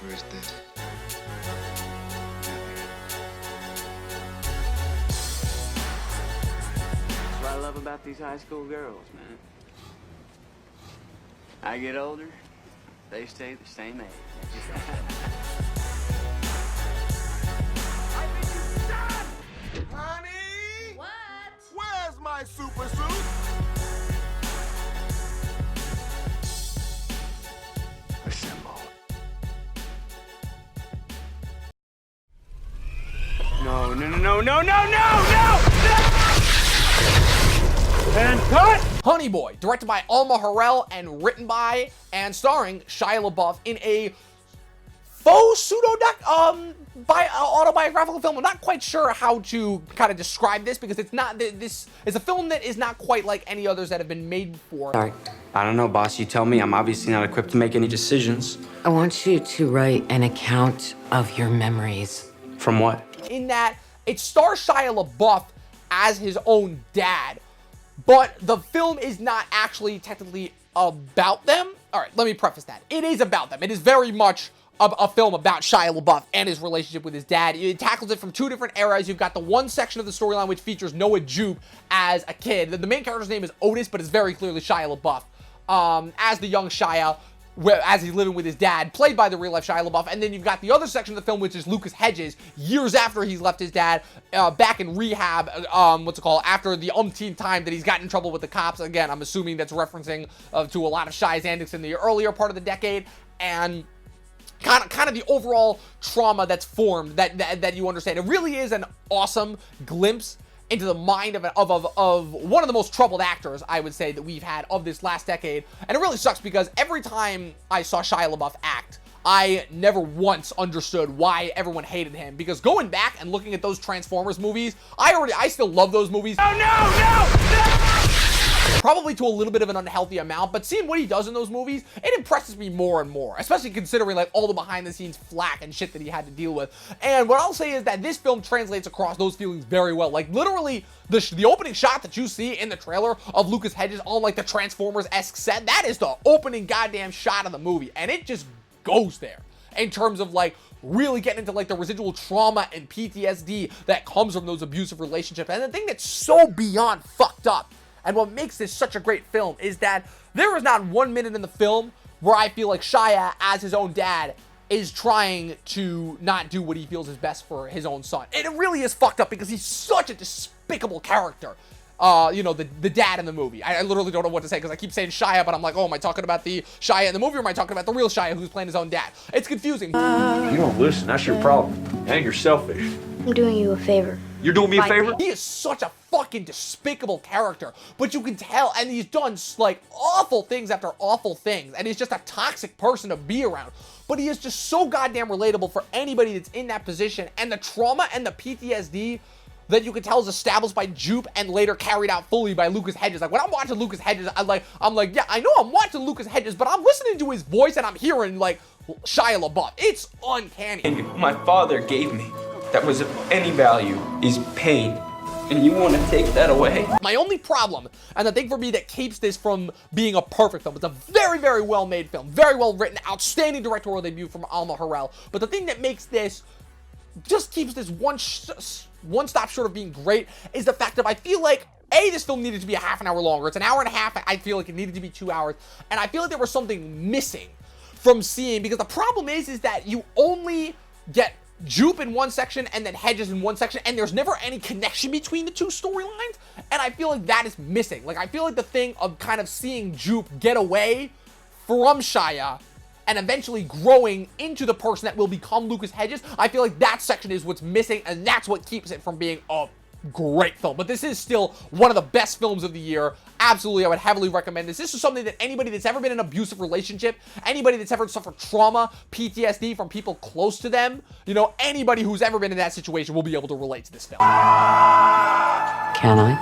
Where's this? That's what I love about these high school girls, man. I get older, they stay the same age. Honey! What? Where's my super suit? Assemble. No, no, no, no, no, no, no, no! And cut! Honey Boy, directed by Alma Harrell and written by and starring Shia LaBeouf in a faux autobiographical film. I'm not quite sure how to kind of describe this because it's not, this is a film that is not quite like any others that have been made before. Sorry. I don't know, boss. You tell me. I'm obviously not equipped to make any decisions. I want you to write an account of your memories. From what? In that it stars Shia LaBeouf as his own dad, but the film is not actually technically about them. All right, let me preface that. It is about them. It is very much a film about Shia LaBeouf and his relationship with his dad. It tackles it from two different eras. You've got the one section of the storyline which features Noah Jupe as a kid. The main character's name is Otis, but it's very clearly Shia LaBeouf as the young Shia, as he's living with his dad, played by the real-life Shia LaBeouf. And then you've got the other section of the film, which is Lucas Hedges, years after he's left his dad, back in rehab, after the umpteenth time that he's gotten in trouble with the cops. Again, I'm assuming that's referencing to a lot of Shia's antics in the earlier part of the decade, and kind of the overall trauma that's formed that you understand. It really is an awesome glimpse into the mind of one of the most troubled actors, I would say, that we've had of this last decade. And it really sucks because every time I saw Shia LaBeouf act, I never once understood why everyone hated him. Because going back and looking at those Transformers movies, I still love those movies. Oh, no, no, no! Probably to a little bit of an unhealthy amount, but seeing what he does in those movies, it impresses me more and more, especially considering like all the behind the scenes flack and shit that he had to deal with. And what I'll say is that this film translates across those feelings very well. Like literally the opening shot that you see in the trailer of Lucas Hedges on like the Transformers-esque set, that is the opening goddamn shot of the movie, and it just goes there in terms of like really getting into like the residual trauma and PTSD that comes from those abusive relationships. And the thing that's so beyond fucked up, and what makes this such a great film, is that there is not 1 minute in the film where I feel like Shia, as his own dad, is trying to not do what he feels is best for his own son. And it really is fucked up because he's such a despicable character. The dad in the movie. I literally don't know what to say because I keep saying Shia, but I'm like, oh, am I talking about the Shia in the movie or am I talking about the real Shia who's playing his own dad? It's confusing. You don't listen, that's your problem. And you're selfish. I'm doing you a favor. You're doing me a favor? He is such a fucking despicable character, but you can tell, and he's done like awful things after awful things, and he's just a toxic person to be around. But he is just so goddamn relatable for anybody that's in that position, and the trauma and the PTSD that you can tell is established by Jupe and later carried out fully by Lucas Hedges. Like when I'm watching Lucas Hedges, I'm like, yeah, I know I'm watching Lucas Hedges, but I'm listening to his voice and I'm hearing like Shia LaBeouf. It's uncanny. And my father gave me that was of any value is pain. And you want to take that away? My only problem, and the thing for me that keeps this from being a perfect film, it's a very, very well-made film, very well written, outstanding directorial debut from Alma Harrell, but the thing that makes this, just keeps this one stop short of being great, is the fact that I feel like, A, this film needed to be a half an hour longer. It's an hour and a half. I feel like it needed to be 2 hours, and I feel like there was something missing from seeing, because the problem is that you only get Jupe in one section and then Hedges in one section, and there's never any connection between the two storylines, and I feel like that is missing. Like, I feel like the thing of kind of seeing Jupe get away from Shia and eventually growing into the person that will become Lucas Hedges, I feel like that section is what's missing, and that's what keeps it from being a great film. But this is still one of the best films of the year. Absolutely, I would heavily recommend this. This is something that anybody that's ever been in an abusive relationship, anybody that's ever suffered trauma, PTSD from people close to them, anybody who's ever been in that situation will be able to relate to this film. Can I?